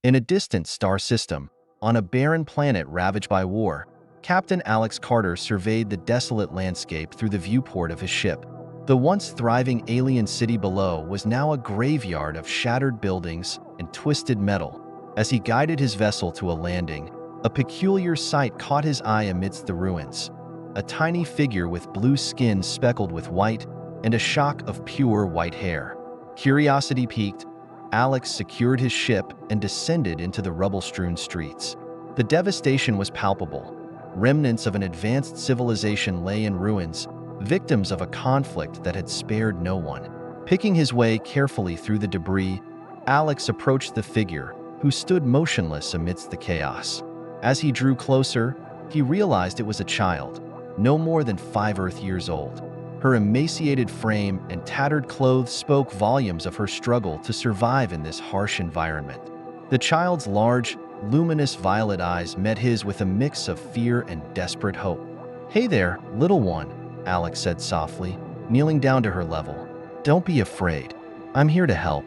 In a distant star system, on a barren planet ravaged by war, Captain Alex Carter surveyed the desolate landscape through the viewport of his ship. The once thriving alien city below was now a graveyard of shattered buildings and twisted metal. As he guided his vessel to a landing, a peculiar sight caught his eye amidst the ruins. A tiny figure with blue skin speckled with white and a shock of pure white hair. Curiosity piqued, Alex secured his ship and descended into the rubble-strewn streets. The devastation was palpable. Remnants of an advanced civilization lay in ruins, victims of a conflict that had spared no one. Picking his way carefully through the debris, Alex approached the figure, who stood motionless amidst the chaos. As he drew closer, he realized it was a child, no more than 5 Earth years old. Her emaciated frame and tattered clothes spoke volumes of her struggle to survive in this harsh environment. The child's large, luminous violet eyes met his with a mix of fear and desperate hope. "Hey there, little one," Alex said softly, kneeling down to her level. "Don't be afraid. I'm here to help."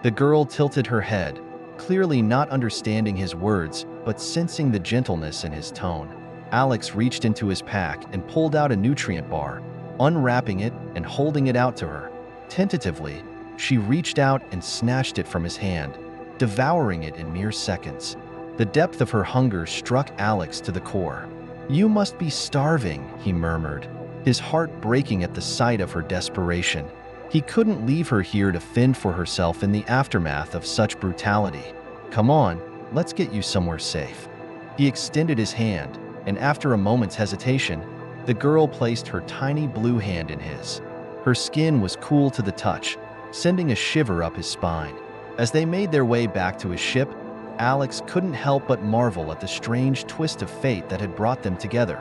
The girl tilted her head, clearly not understanding his words, but sensing the gentleness in his tone. Alex reached into his pack and pulled out a nutrient bar, unwrapping it and holding it out to her. Tentatively, she reached out and snatched it from his hand, devouring it in mere seconds. The depth of her hunger struck Alex to the core. "You must be starving," he murmured, his heart breaking at the sight of her desperation. He couldn't leave her here to fend for herself in the aftermath of such brutality. "Come on, let's get you somewhere safe." He extended his hand, and after a moment's hesitation, the girl placed her tiny blue hand in his. Her skin was cool to the touch, sending a shiver up his spine. As they made their way back to his ship, Alex couldn't help but marvel at the strange twist of fate that had brought them together.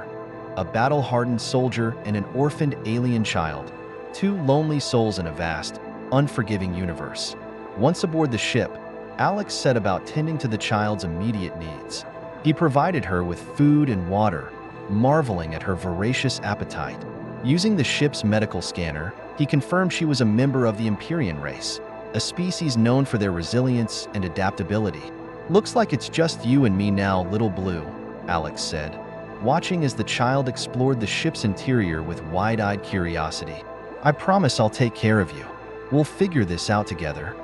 A battle-hardened soldier and an orphaned alien child, 2 lonely souls in a vast, unforgiving universe. Once aboard the ship, Alex set about tending to the child's immediate needs. He provided her with food and water, marveling at her voracious appetite. Using the ship's medical scanner, he confirmed she was a member of the Empyrean race, a species known for their resilience and adaptability. "Looks like it's just you and me now, little blue," Alex said, watching as the child explored the ship's interior with wide-eyed curiosity. "I promise I'll take care of you. We'll figure this out together."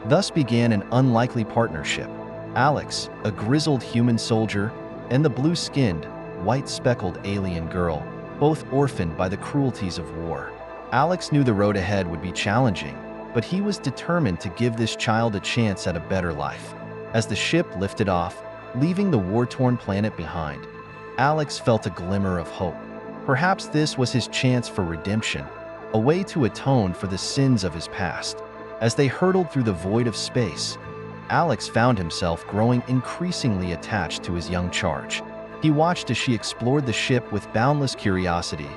Thus began an unlikely partnership. Alex, a grizzled human soldier, and the blue-skinned, white-speckled alien girl, both orphaned by the cruelties of war. Alex knew the road ahead would be challenging, but he was determined to give this child a chance at a better life. As the ship lifted off, leaving the war-torn planet behind, Alex felt a glimmer of hope. Perhaps this was his chance for redemption, a way to atone for the sins of his past. As they hurtled through the void of space, Alex found himself growing increasingly attached to his young charge. He watched as she explored the ship with boundless curiosity,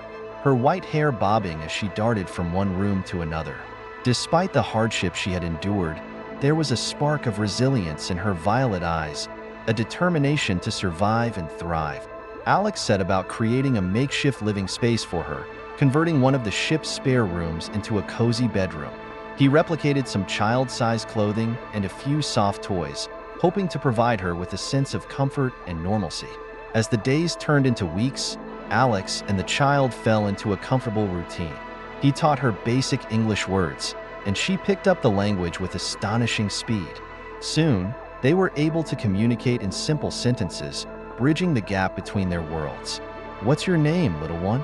her white hair bobbing as she darted from one room to another. Despite the hardship she had endured, there was a spark of resilience in her violet eyes, a determination to survive and thrive. Alex set about creating a makeshift living space for her, converting one of the ship's spare rooms into a cozy bedroom. He replicated some child-sized clothing and a few soft toys, hoping to provide her with a sense of comfort and normalcy. As the days turned into weeks, Alex and the child fell into a comfortable routine. He taught her basic English words, and she picked up the language with astonishing speed. Soon, they were able to communicate in simple sentences, bridging the gap between their worlds. "What's your name, little one?"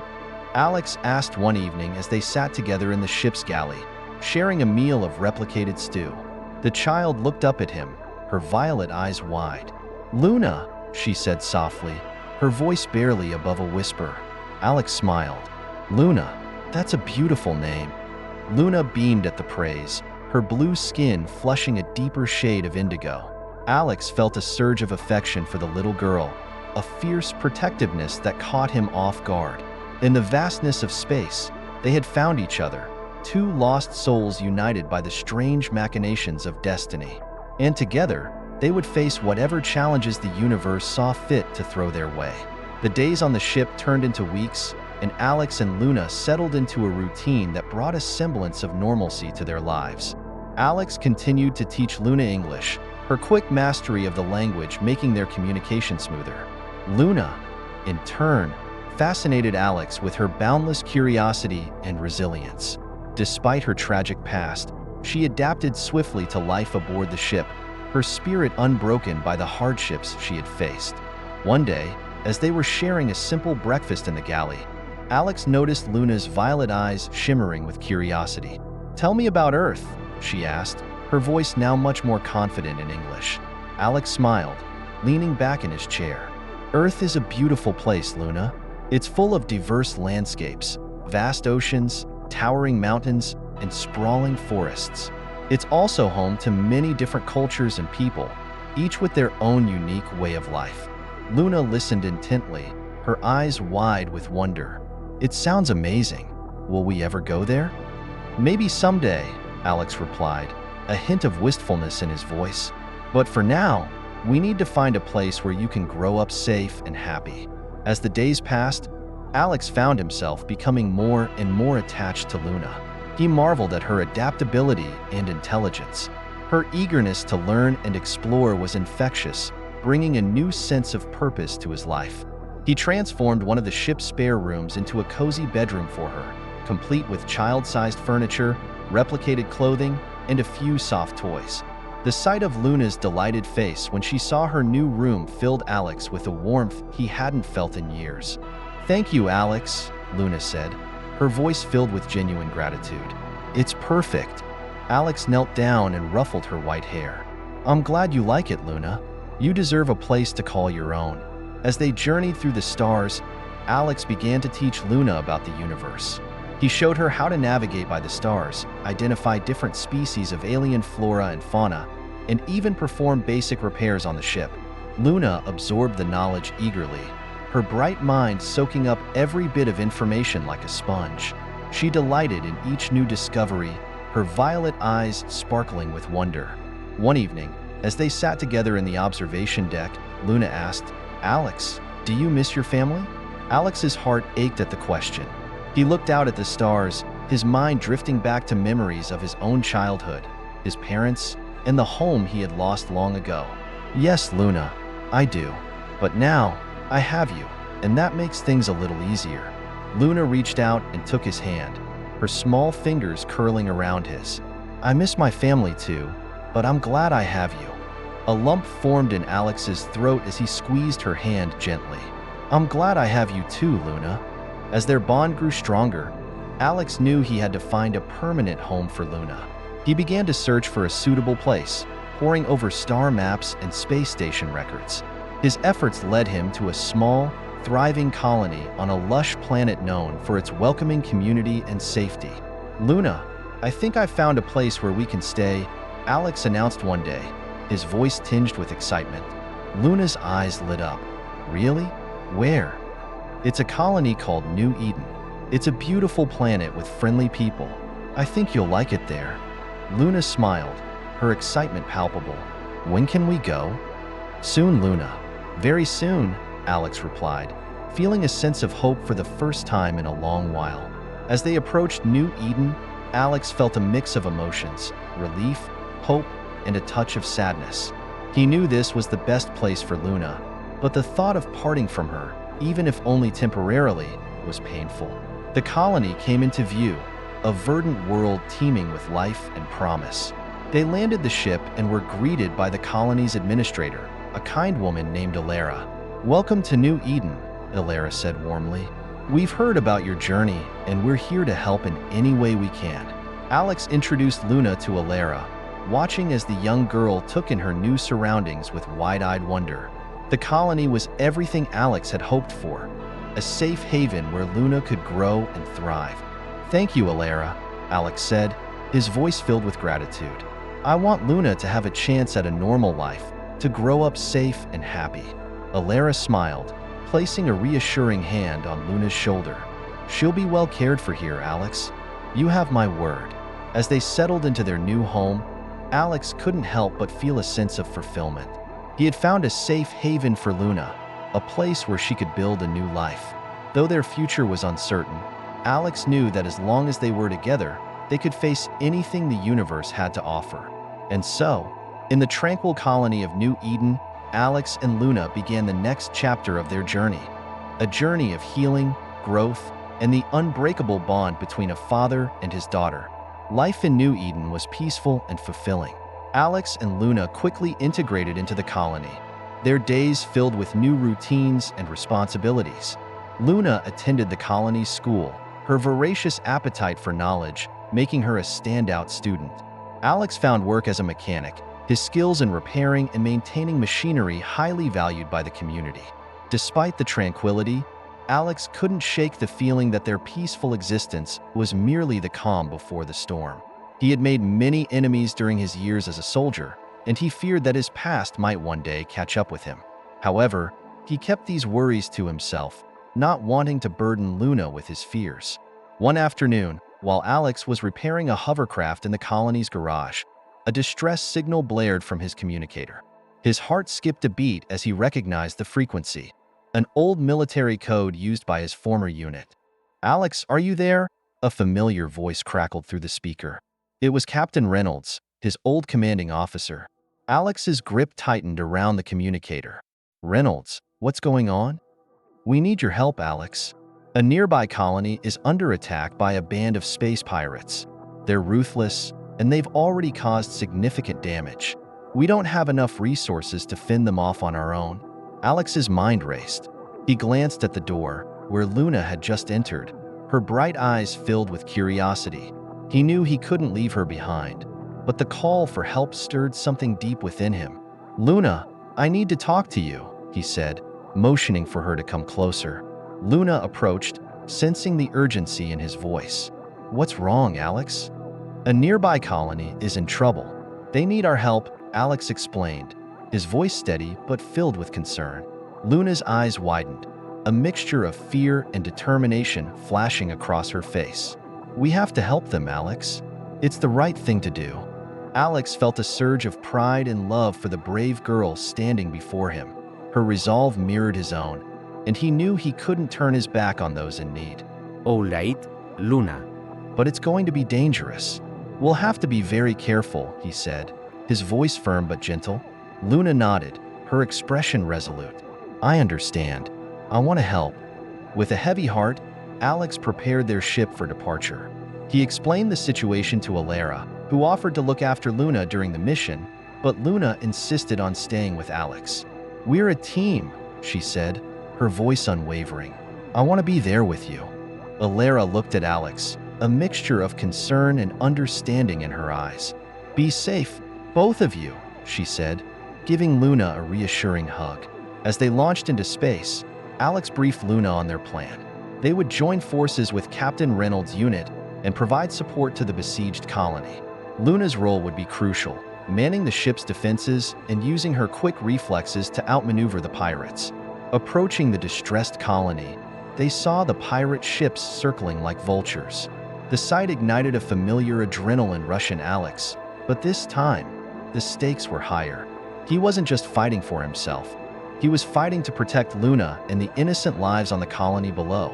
Alex asked one evening as they sat together in the ship's galley, sharing a meal of replicated stew. The child looked up at him, her violet eyes wide. "Luna," she said softly, her voice barely above a whisper. Alex smiled. "Luna, that's a beautiful name." Luna beamed at the praise, her blue skin flushing a deeper shade of indigo. Alex felt a surge of affection for the little girl, a fierce protectiveness that caught him off guard. In the vastness of space, they had found each other, 2 lost souls united by the strange machinations of destiny. And together, they would face whatever challenges the universe saw fit to throw their way. The days on the ship turned into weeks, and Alex and Luna settled into a routine that brought a semblance of normalcy to their lives. Alex continued to teach Luna English, her quick mastery of the language making their communication smoother. Luna, in turn, fascinated Alex with her boundless curiosity and resilience. Despite her tragic past, she adapted swiftly to life aboard the ship, her spirit unbroken by the hardships she had faced. One day, as they were sharing a simple breakfast in the galley, Alex noticed Luna's violet eyes shimmering with curiosity. "Tell me about Earth," she asked, her voice now much more confident in English. Alex smiled, leaning back in his chair. "Earth is a beautiful place, Luna. It's full of diverse landscapes, vast oceans, towering mountains, and sprawling forests. It's also home to many different cultures and people, each with their own unique way of life." Luna listened intently, her eyes wide with wonder. "It sounds amazing. Will we ever go there?" "Maybe someday," Alex replied, a hint of wistfulness in his voice. "But for now, we need to find a place where you can grow up safe and happy." As the days passed, Alex found himself becoming more and more attached to Luna. He marveled at her adaptability and intelligence. Her eagerness to learn and explore was infectious, bringing a new sense of purpose to his life. He transformed one of the ship's spare rooms into a cozy bedroom for her, complete with child-sized furniture, replicated clothing, and a few soft toys. The sight of Luna's delighted face when she saw her new room filled Alex with a warmth he hadn't felt in years. "Thank you, Alex," Luna said, her voice filled with genuine gratitude. "It's perfect." Alex knelt down and ruffled her white hair. "I'm glad you like it, Luna. You deserve a place to call your own." As they journeyed through the stars, Alex began to teach Luna about the universe. He showed her how to navigate by the stars, identify different species of alien flora and fauna, and even perform basic repairs on the ship. Luna absorbed the knowledge eagerly, her bright mind soaking up every bit of information like a sponge. She delighted in each new discovery, her violet eyes sparkling with wonder. One evening, as they sat together in the observation deck, Luna asked, "Alex, do you miss your family?" Alex's heart ached at the question. He looked out at the stars, his mind drifting back to memories of his own childhood, his parents, and the home he had lost long ago. "Yes, Luna, I do. But now, I have you, and that makes things a little easier." Luna reached out and took his hand, her small fingers curling around his. "I miss my family too, but I'm glad I have you." A lump formed in Alex's throat as he squeezed her hand gently. "I'm glad I have you too, Luna." As their bond grew stronger, Alex knew he had to find a permanent home for Luna. He began to search for a suitable place, poring over star maps and space station records. His efforts led him to a small, thriving colony on a lush planet known for its welcoming community and safety. "Luna, I think I found a place where we can stay," Alex announced one day, his voice tinged with excitement. Luna's eyes lit up. "Really? Where?" "It's a colony called New Eden. It's a beautiful planet with friendly people. I think you'll like it there." Luna smiled, her excitement palpable. "When can we go?" "Soon, Luna. Very soon," Alex replied, feeling a sense of hope for the first time in a long while. As they approached New Eden, Alex felt a mix of emotions, relief, hope, and a touch of sadness. He knew this was the best place for Luna, but the thought of parting from her, even if only temporarily, was painful. The colony came into view, a verdant world teeming with life and promise. They landed the ship and were greeted by the colony's administrator, a kind woman named Alara. "Welcome to New Eden," Alara said warmly. "We've heard about your journey, and we're here to help in any way we can." Alex introduced Luna to Alara, watching as the young girl took in her new surroundings with wide-eyed wonder. The colony was everything Alex had hoped for, a safe haven where Luna could grow and thrive. "Thank you, Alara," Alex said, his voice filled with gratitude. "I want Luna to have a chance at a normal life, to grow up safe and happy." Alara smiled, placing a reassuring hand on Luna's shoulder. "She'll be well cared for here, Alex. You have my word." As they settled into their new home, Alex couldn't help but feel a sense of fulfillment. He had found a safe haven for Luna, a place where she could build a new life. Though their future was uncertain, Alex knew that as long as they were together, they could face anything the universe had to offer. And so, In the tranquil colony of New Eden, Alex and Luna began the next chapter of their journey. A journey of healing, growth, and the unbreakable bond between a father and his daughter. Life in New Eden was peaceful and fulfilling. Alex and Luna quickly integrated into the colony, their days filled with new routines and responsibilities. Luna attended the colony's school, her voracious appetite for knowledge making her a standout student. Alex found work as a mechanic, his skills in repairing and maintaining machinery highly valued by the community. Despite the tranquility, Alex couldn't shake the feeling that their peaceful existence was merely the calm before the storm. He had made many enemies during his years as a soldier, and he feared that his past might one day catch up with him. However, he kept these worries to himself, not wanting to burden Luna with his fears. One afternoon, while Alex was repairing a hovercraft in the colony's garage, a distress signal blared from his communicator. His heart skipped a beat as he recognized the frequency, an old military code used by his former unit. "Alex, are you there?" A familiar voice crackled through the speaker. It was Captain Reynolds, his old commanding officer. Alex's grip tightened around the communicator. "Reynolds, what's going on?" "We need your help, Alex. A nearby colony is under attack by a band of space pirates. They're ruthless, and they've already caused significant damage. We don't have enough resources to fend them off on our own." Alex's mind raced. He glanced at the door, where Luna had just entered, her bright eyes filled with curiosity. He knew he couldn't leave her behind, but the call for help stirred something deep within him. "Luna, I need to talk to you," he said, motioning for her to come closer. Luna approached, sensing the urgency in his voice. "What's wrong, Alex?" "A nearby colony is in trouble. They need our help," Alex explained, his voice steady but filled with concern. Luna's eyes widened, a mixture of fear and determination flashing across her face. "We have to help them, Alex. It's the right thing to do." Alex felt a surge of pride and love for the brave girl standing before him. Her resolve mirrored his own, and he knew he couldn't turn his back on those in need. All right, Luna. "But it's going to be dangerous. We'll have to be very careful," he said, his voice firm but gentle. Luna nodded, her expression resolute. "I understand. I want to help." With a heavy heart, Alex prepared their ship for departure. He explained the situation to Alara, who offered to look after Luna during the mission, but Luna insisted on staying with Alex. "We're a team," she said, her voice unwavering. "I want to be there with you." Alara looked at Alex, a mixture of concern and understanding in her eyes. "Be safe, both of you," she said, giving Luna a reassuring hug. As they launched into space, Alex briefed Luna on their plan. They would join forces with Captain Reynolds' unit and provide support to the besieged colony. Luna's role would be crucial, manning the ship's defenses and using her quick reflexes to outmaneuver the pirates. Approaching the distressed colony, they saw the pirate ships circling like vultures. The sight ignited a familiar adrenaline rush in Alex, but this time, the stakes were higher. He wasn't just fighting for himself. He was fighting to protect Luna and the innocent lives on the colony below.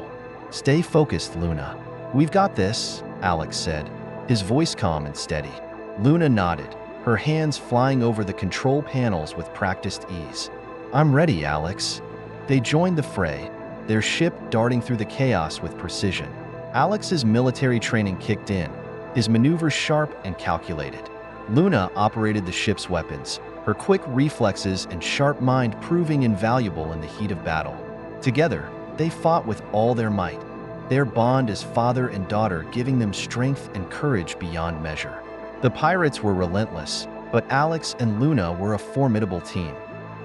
"Stay focused, Luna. We've got this," Alex said, his voice calm and steady. Luna nodded, her hands flying over the control panels with practiced ease. "I'm ready, Alex." They joined the fray, their ship darting through the chaos with precision. Alex's military training kicked in, his maneuvers sharp and calculated. Luna operated the ship's weapons, her quick reflexes and sharp mind proving invaluable in the heat of battle. Together, they fought with all their might, their bond as father and daughter giving them strength and courage beyond measure. The pirates were relentless, but Alex and Luna were a formidable team,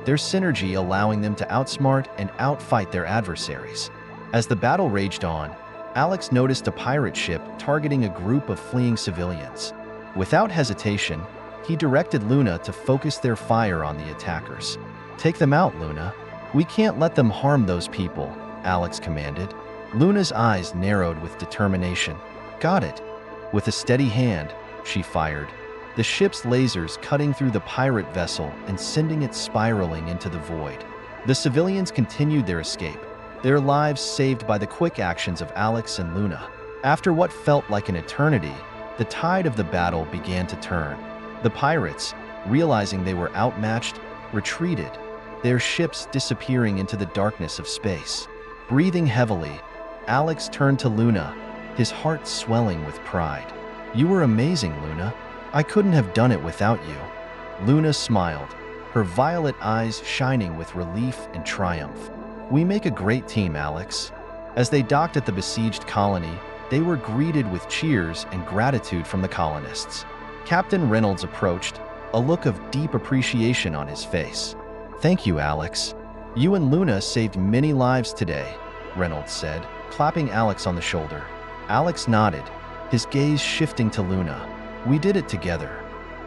their synergy allowing them to outsmart and outfight their adversaries. As the battle raged on, Alex noticed a pirate ship targeting a group of fleeing civilians. Without hesitation, he directed Luna to focus their fire on the attackers. "Take them out, Luna. We can't let them harm those people," Alex commanded. Luna's eyes narrowed with determination. "Got it." With a steady hand, she fired, the ship's lasers cutting through the pirate vessel and sending it spiraling into the void. The civilians continued their escape, their lives saved by the quick actions of Alex and Luna. After what felt like an eternity, the tide of the battle began to turn. The pirates, realizing they were outmatched, retreated, their ships disappearing into the darkness of space. Breathing heavily, Alex turned to Luna, his heart swelling with pride. "You were amazing, Luna. I couldn't have done it without you." Luna smiled, her violet eyes shining with relief and triumph. "We make a great team, Alex." As they docked at the besieged colony, they were greeted with cheers and gratitude from the colonists. Captain Reynolds approached, a look of deep appreciation on his face. "Thank you, Alex. You and Luna saved many lives today," Reynolds said, clapping Alex on the shoulder. Alex nodded, his gaze shifting to Luna. "We did it together."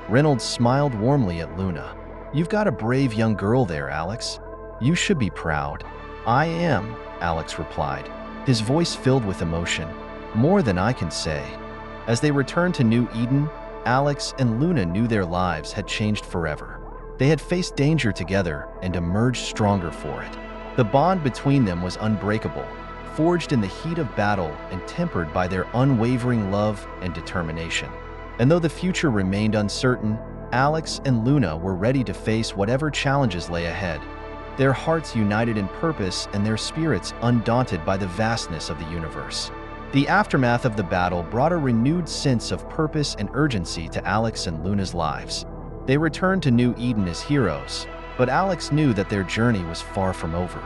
Reynolds smiled warmly at Luna. "You've got a brave young girl there, Alex. You should be proud." "I am," Alex replied, his voice filled with emotion. "More than I can say." As they returned to New Eden, Alex and Luna knew their lives had changed forever. They had faced danger together and emerged stronger for it. The bond between them was unbreakable, forged in the heat of battle and tempered by their unwavering love and determination. And though the future remained uncertain, Alex and Luna were ready to face whatever challenges lay ahead, their hearts united in purpose and their spirits undaunted by the vastness of the universe. The aftermath of the battle brought a renewed sense of purpose and urgency to Alex and Luna's lives. They returned to New Eden as heroes, but Alex knew that their journey was far from over.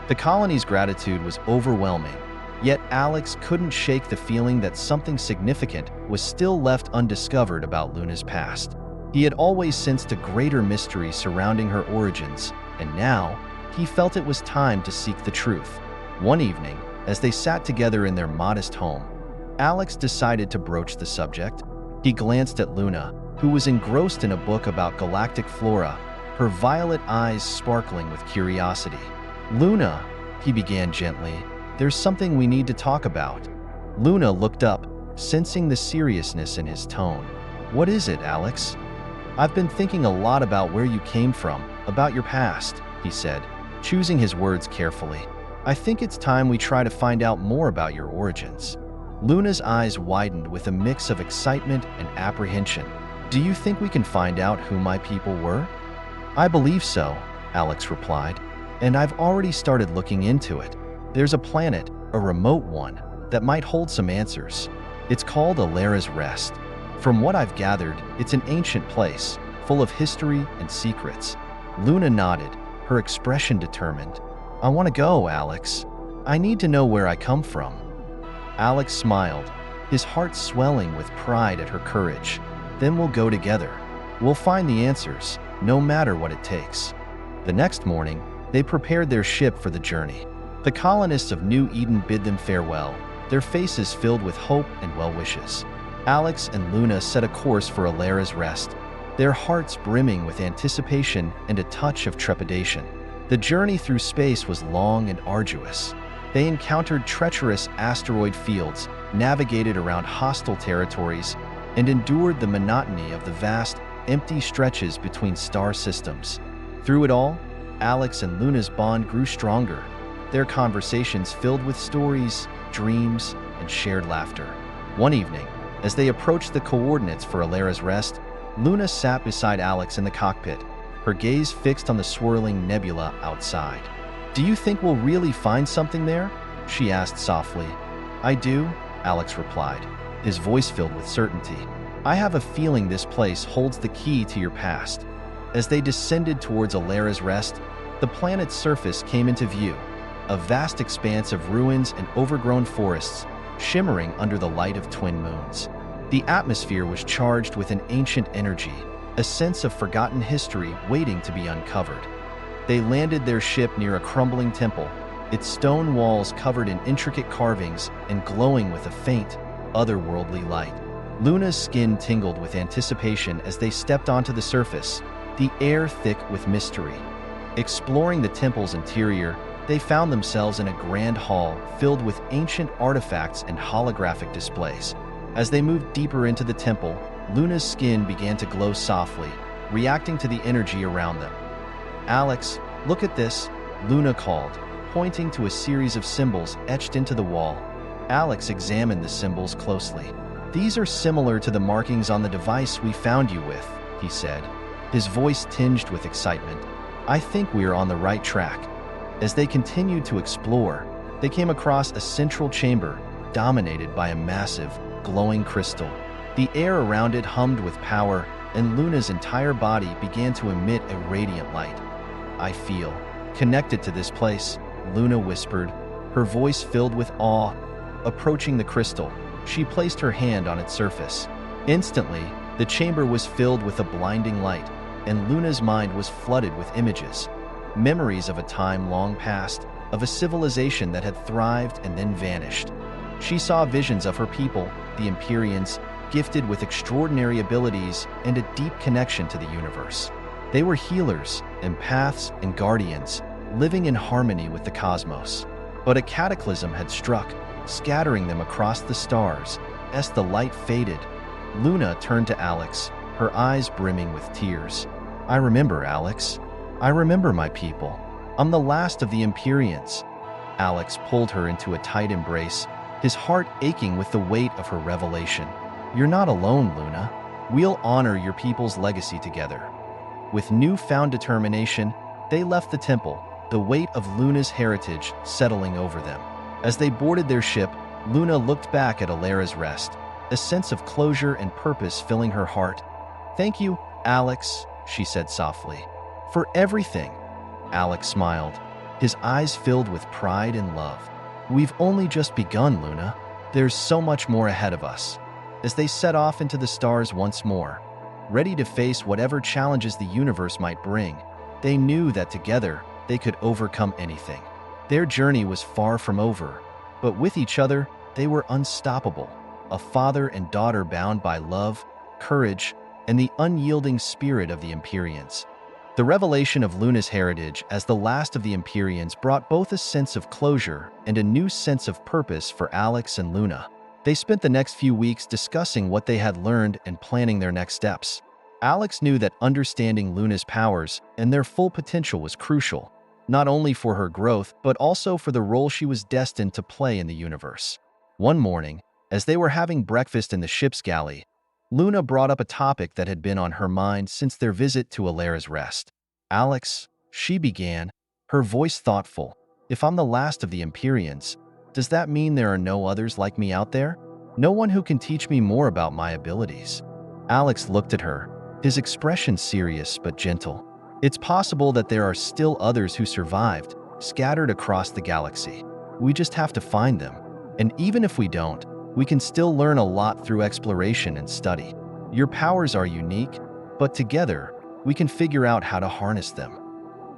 The colony's gratitude was overwhelming, yet Alex couldn't shake the feeling that something significant was still left undiscovered about Luna's past. He had always sensed a greater mystery surrounding her origins, and now he felt it was time to seek the truth. One evening, as they sat together in their modest home, Alex decided to broach the subject. He glanced at Luna, who was engrossed in a book about galactic flora, her violet eyes sparkling with curiosity. "Luna," he began gently, "there's something we need to talk about." Luna looked up, sensing the seriousness in his tone. "What is it, Alex?" "I've been thinking a lot about where you came from, about your past," he said, choosing his words carefully. "I think it's time we try to find out more about your origins." Luna's eyes widened with a mix of excitement and apprehension. "Do you think we can find out who my people were?" "I believe so," Alex replied, "and I've already started looking into it. There's a planet, a remote one, that might hold some answers. It's called Alera's Rest. From what I've gathered, it's an ancient place, full of history and secrets." Luna nodded, her expression determined. "I want to go, Alex. I need to know where I come from." Alex smiled, his heart swelling with pride at her courage. "Then we'll go together. We'll find the answers, no matter what it takes." The next morning, they prepared their ship for the journey. The colonists of New Eden bid them farewell, their faces filled with hope and well wishes. Alex and Luna set a course for Alera's Rest, their hearts brimming with anticipation and a touch of trepidation. The journey through space was long and arduous. They encountered treacherous asteroid fields, navigated around hostile territories, and endured the monotony of the vast, empty stretches between star systems. Through it all, Alex and Luna's bond grew stronger, their conversations filled with stories, dreams, and shared laughter. One evening, as they approached the coordinates for Alera's Rest, Luna sat beside Alex in the cockpit, her gaze fixed on the swirling nebula outside. "Do you think we'll really find something there?" she asked softly. "I do," Alex replied, his voice filled with certainty. "I have a feeling this place holds the key to your past." As they descended towards Alera's Rest, the planet's surface came into view, a vast expanse of ruins and overgrown forests, shimmering under the light of twin moons. The atmosphere was charged with an ancient energy, a sense of forgotten history waiting to be uncovered. They landed their ship near a crumbling temple, its stone walls covered in intricate carvings and glowing with a faint, otherworldly light. Luna's skin tingled with anticipation as they stepped onto the surface, the air thick with mystery. Exploring the temple's interior, they found themselves in a grand hall filled with ancient artifacts and holographic displays. As they moved deeper into the temple, Luna's skin began to glow softly, reacting to the energy around them. "Alex, look at this," Luna called, pointing to a series of symbols etched into the wall. Alex examined the symbols closely. "These are similar to the markings on the device we found you with," he said. his voice tinged with excitement. "I think we are on the right track." As they continued to explore, they came across a central chamber dominated by a massive, glowing crystal. The air around it hummed with power, and Luna's entire body began to emit a radiant light. "I feel connected to this place," Luna whispered, her voice filled with awe. Approaching the crystal, she placed her hand on its surface. Instantly, the chamber was filled with a blinding light, and Luna's mind was flooded with images. Memories of a time long past, of a civilization that had thrived and then vanished. She saw visions of her people, the Empyreans, gifted with extraordinary abilities and a deep connection to the universe. They were healers, empaths, and guardians, living in harmony with the cosmos. But a cataclysm had struck, scattering them across the stars. As the light faded, Luna turned to Alex, her eyes brimming with tears. "I remember, Alex. I remember my people. I'm the last of the Empyreans." Alex pulled her into a tight embrace, his heart aching with the weight of her revelation. "You're not alone, Luna. We'll honor your people's legacy together." With newfound determination, they left the temple, the weight of Luna's heritage settling over them. As they boarded their ship, Luna looked back at Alera's rest, a sense of closure and purpose filling her heart. "Thank you, Alex," she said softly. "For everything." Alex smiled, his eyes filled with pride and love. "We've only just begun, Luna. There's so much more ahead of us." As they set off into the stars once more, ready to face whatever challenges the universe might bring, they knew that together they could overcome anything. Their journey was far from over, but with each other, they were unstoppable, a father and daughter bound by love, courage, and the unyielding spirit of the Empyreans. The revelation of Luna's heritage as the last of the Empyreans brought both a sense of closure and a new sense of purpose for Alex and Luna. They spent the next few weeks discussing what they had learned and planning their next steps. Alex knew that understanding Luna's powers and their full potential was crucial, not only for her growth, but also for the role she was destined to play in the universe. One morning, as they were having breakfast in the ship's galley, Luna brought up a topic that had been on her mind since their visit to Alera's rest. "Alex," she began, her voice thoughtful, "if I'm the last of the Empyreans, does that mean there are no others like me out there? No one who can teach me more about my abilities?" Alex looked at her, his expression serious but gentle. "It's possible that there are still others who survived, scattered across the galaxy. We just have to find them. And even if we don't, we can still learn a lot through exploration and study. Your powers are unique, but together, we can figure out how to harness them."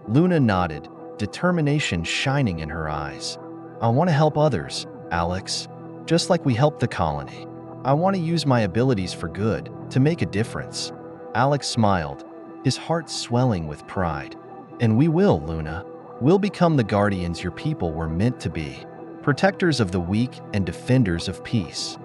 Luna nodded, determination shining in her eyes. "I want to help others, Alex, just like we helped the colony. I want to use my abilities for good, to make a difference." Alex smiled, his heart swelling with pride. "And we will, Luna. We'll become the guardians your people were meant to be, protectors of the weak and defenders of peace."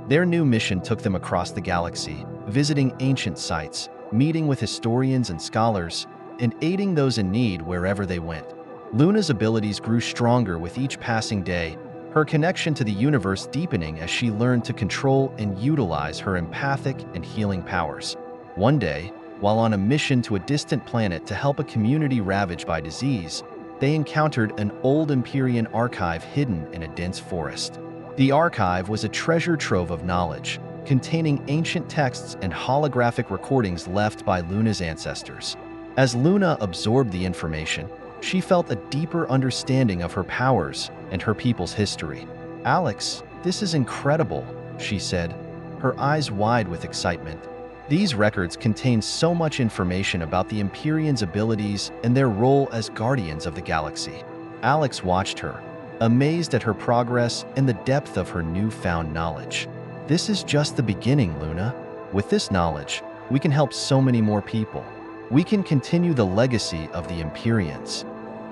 Their new mission took them across the galaxy, visiting ancient sites, meeting with historians and scholars, and aiding those in need wherever they went. Luna's abilities grew stronger with each passing day, her connection to the universe deepening as she learned to control and utilize her empathic and healing powers. One day, while on a mission to a distant planet to help a community ravaged by disease, they encountered an old Empyrean archive hidden in a dense forest. The archive was a treasure trove of knowledge, containing ancient texts and holographic recordings left by Luna's ancestors. As Luna absorbed the information, she felt a deeper understanding of her powers and her people's history. "Alex, this is incredible," she said, her eyes wide with excitement. These records contain so much information about the Empyreans' abilities and their role as guardians of the galaxy. Alex watched her, amazed at her progress and the depth of her newfound knowledge. "This is just the beginning, Luna. With this knowledge, we can help so many more people. We can continue the legacy of the Empyreans."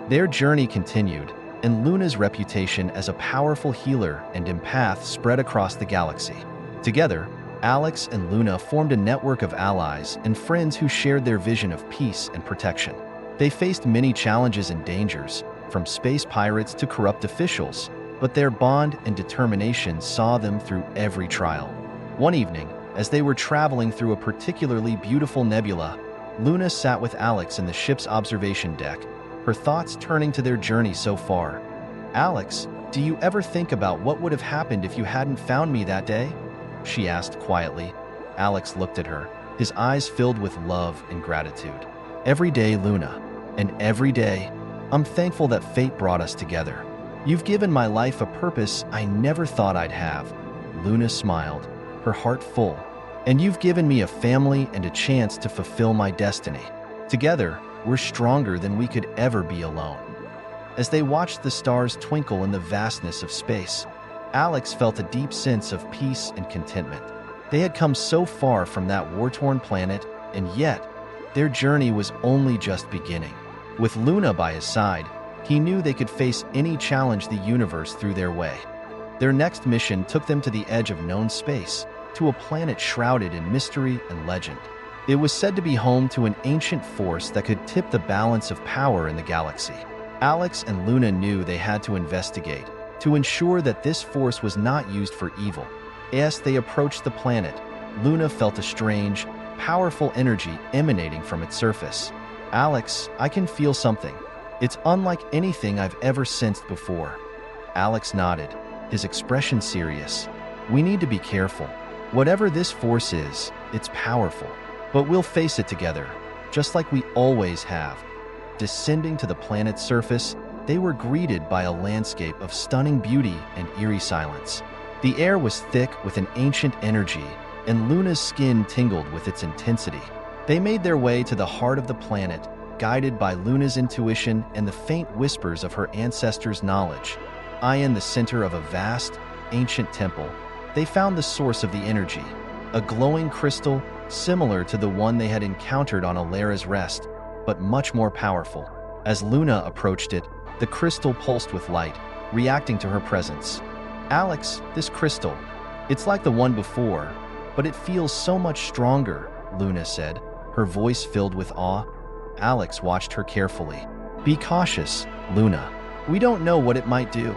Their journey continued, and Luna's reputation as a powerful healer and empath spread across the galaxy. Together, Alex and Luna formed a network of allies and friends who shared their vision of peace and protection. They faced many challenges and dangers, from space pirates to corrupt officials, but their bond and determination saw them through every trial. One evening, as they were traveling through a particularly beautiful nebula, Luna sat with Alex in the ship's observation deck, her thoughts turning to their journey so far. "Alex, do you ever think about what would have happened if you hadn't found me that day?" she asked quietly. Alex looked at her, his eyes filled with love and gratitude. "Every day, Luna, and every day, I'm thankful that fate brought us together. You've given my life a purpose I never thought I'd have." Luna smiled, her heart full. "And you've given me a family and a chance to fulfill my destiny. Together, we're stronger than we could ever be alone." As they watched the stars twinkle in the vastness of space, Alex felt a deep sense of peace and contentment. They had come so far from that war-torn planet, and yet, their journey was only just beginning. With Luna by his side, he knew they could face any challenge the universe threw their way. Their next mission took them to the edge of known space, to a planet shrouded in mystery and legend. It was said to be home to an ancient force that could tip the balance of power in the galaxy. Alex and Luna knew they had to investigate, to ensure that this force was not used for evil. As they approached the planet, Luna felt a strange, powerful energy emanating from its surface. "Alex, I can feel something. It's unlike anything I've ever sensed before." Alex nodded, his expression serious. "We need to be careful. Whatever this force is, it's powerful. But we'll face it together, just like we always have." Descending to the planet's surface, they were greeted by a landscape of stunning beauty and eerie silence. The air was thick with an ancient energy, and Luna's skin tingled with its intensity. They made their way to the heart of the planet, guided by Luna's intuition and the faint whispers of her ancestors' knowledge. In the center of a vast, ancient temple, they found the source of the energy, a glowing crystal similar to the one they had encountered on Alara's Rest, but much more powerful. As Luna approached it, the crystal pulsed with light, reacting to her presence. "Alex, this crystal, it's like the one before, but it feels so much stronger," Luna said, her voice filled with awe. Alex watched her carefully. "Be cautious, Luna. We don't know what it might do."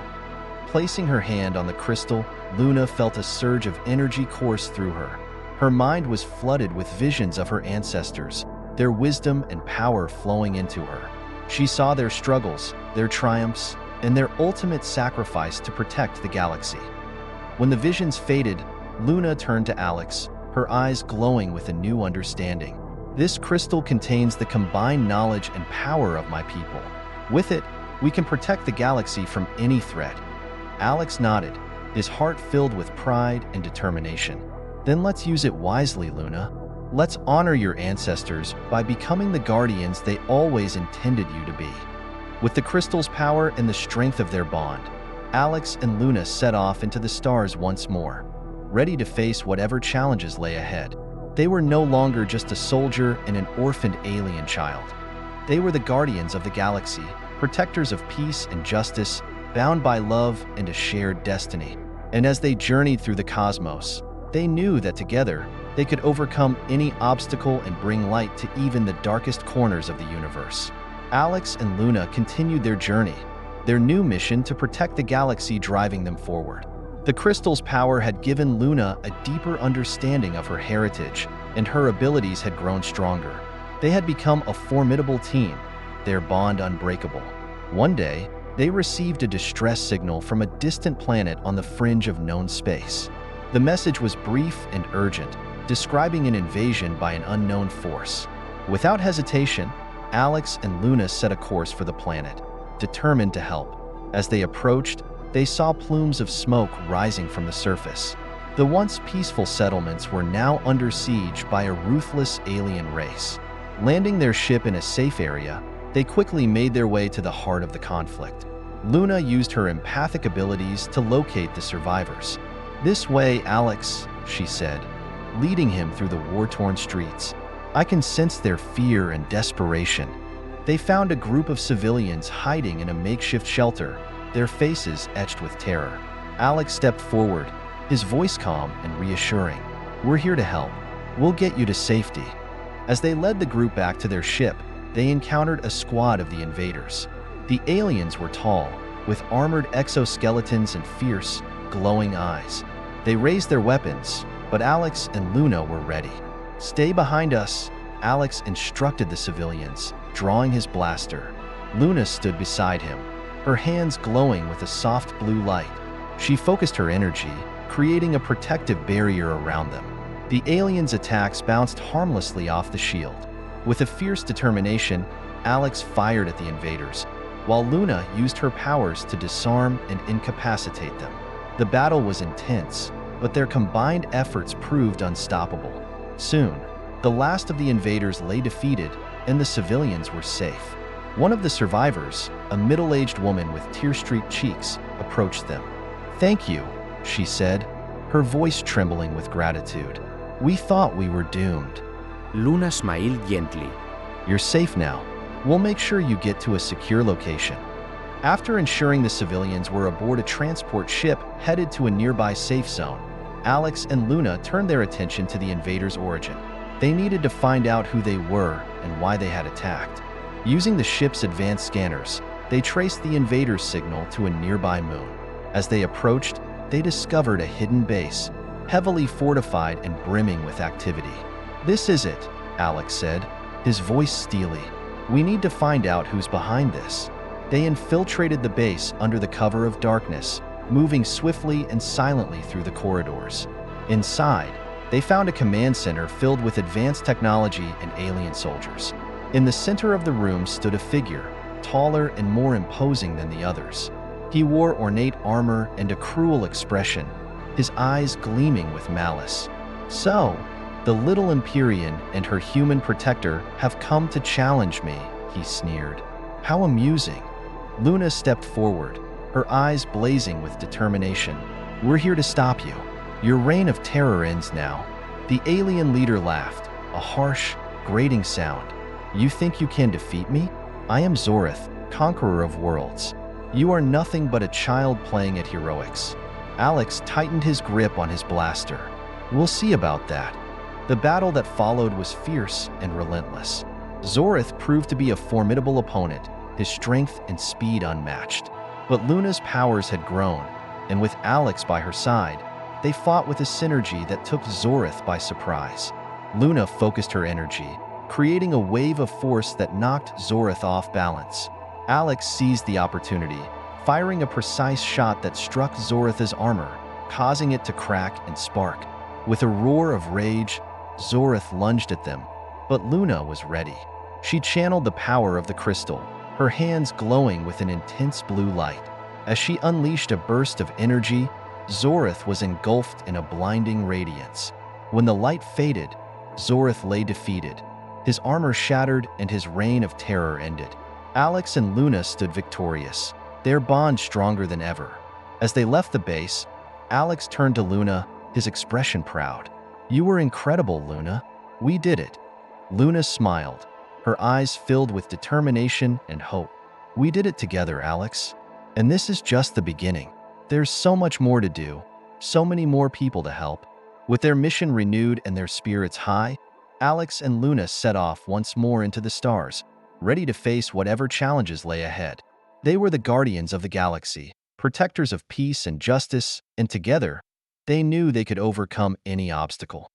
Placing her hand on the crystal, Luna felt a surge of energy course through her. Her mind was flooded with visions of her ancestors, their wisdom and power flowing into her. She saw their struggles, their triumphs, and their ultimate sacrifice to protect the galaxy. When the visions faded, Luna turned to Alex, her eyes glowing with a new understanding. "This crystal contains the combined knowledge and power of my people. With it, we can protect the galaxy from any threat." Alex nodded, his heart filled with pride and determination. "Then let's use it wisely, Luna. Let's honor your ancestors by becoming the guardians they always intended you to be." With the crystal's power and the strength of their bond, Alex and Luna set off into the stars once more, ready to face whatever challenges lay ahead. They were no longer just a soldier and an orphaned alien child. They were the guardians of the galaxy, protectors of peace and justice, bound by love and a shared destiny. And as they journeyed through the cosmos, they knew that together, they could overcome any obstacle and bring light to even the darkest corners of the universe. Alex and Luna continued their journey, their new mission to protect the galaxy driving them forward. The crystal's power had given Luna a deeper understanding of her heritage, and her abilities had grown stronger. They had become a formidable team, their bond unbreakable. One day, they received a distress signal from a distant planet on the fringe of known space. The message was brief and urgent, describing an invasion by an unknown force. Without hesitation, Alex and Luna set a course for the planet, determined to help. As they approached, they saw plumes of smoke rising from the surface. The once peaceful settlements were now under siege by a ruthless alien race. Landing their ship in a safe area, they quickly made their way to the heart of the conflict. Luna used her empathic abilities to locate the survivors. "This way, Alex," she said, leading him through the war-torn streets. "I can sense their fear and desperation." They found a group of civilians hiding in a makeshift shelter, their faces etched with terror. Alex stepped forward, his voice calm and reassuring. "We're here to help. We'll get you to safety." As they led the group back to their ship, they encountered a squad of the invaders. The aliens were tall, with armored exoskeletons and fierce, glowing eyes. They raised their weapons, but Alex and Luna were ready. "Stay behind us," Alex instructed the civilians, drawing his blaster. Luna stood beside him, her hands glowing with a soft blue light. She focused her energy, creating a protective barrier around them. The aliens' attacks bounced harmlessly off the shield. With a fierce determination, Alex fired at the invaders, while Luna used her powers to disarm and incapacitate them. The battle was intense, but their combined efforts proved unstoppable. Soon, the last of the invaders lay defeated, and the civilians were safe. One of the survivors, a middle-aged woman with tear-streaked cheeks, approached them. "Thank you," she said, her voice trembling with gratitude. "We thought we were doomed." Luna smiled gently. "You're safe now. We'll make sure you get to a secure location." After ensuring the civilians were aboard a transport ship headed to a nearby safe zone, Alex and Luna turned their attention to the invaders' origin. They needed to find out who they were and why they had attacked. Using the ship's advanced scanners, they traced the invaders' signal to a nearby moon. As they approached, they discovered a hidden base, heavily fortified and brimming with activity. "This is it," Alex said, his voice steely. "We need to find out who's behind this." They infiltrated the base under the cover of darkness, moving swiftly and silently through the corridors. Inside, they found a command center filled with advanced technology and alien soldiers. In the center of the room stood a figure, taller and more imposing than the others. He wore ornate armor and a cruel expression, his eyes gleaming with malice. "So, the little Empyrean and her human protector have come to challenge me," he sneered. "How amusing." Luna stepped forward, her eyes blazing with determination. "We're here to stop you. Your reign of terror ends now." The alien leader laughed, a harsh, grating sound. "You think you can defeat me? I am Zorith, conqueror of worlds. You are nothing but a child playing at heroics." Alex tightened his grip on his blaster. "We'll see about that." The battle that followed was fierce and relentless. Zorith proved to be a formidable opponent, his strength and speed unmatched. But Luna's powers had grown, and with Alex by her side, they fought with a synergy that took Zorith by surprise. Luna focused her energy, creating a wave of force that knocked Zorith off balance. Alex seized the opportunity, firing a precise shot that struck Zorith's armor, causing it to crack and spark. With a roar of rage, Zorith lunged at them, but Luna was ready. She channeled the power of the crystal, her hands glowing with an intense blue light. As she unleashed a burst of energy, Zorith was engulfed in a blinding radiance. When the light faded, Zorith lay defeated. His armor shattered and his reign of terror ended. Alex and Luna stood victorious, their bond stronger than ever. As they left the base, Alex turned to Luna, his expression proud. "You were incredible, Luna. We did it." Luna smiled, her eyes filled with determination and hope. "We did it together, Alex. And this is just the beginning. There's so much more to do, so many more people to help." With their mission renewed and their spirits high, Alex and Luna set off once more into the stars, ready to face whatever challenges lay ahead. They were the guardians of the galaxy, protectors of peace and justice, and together, they knew they could overcome any obstacle.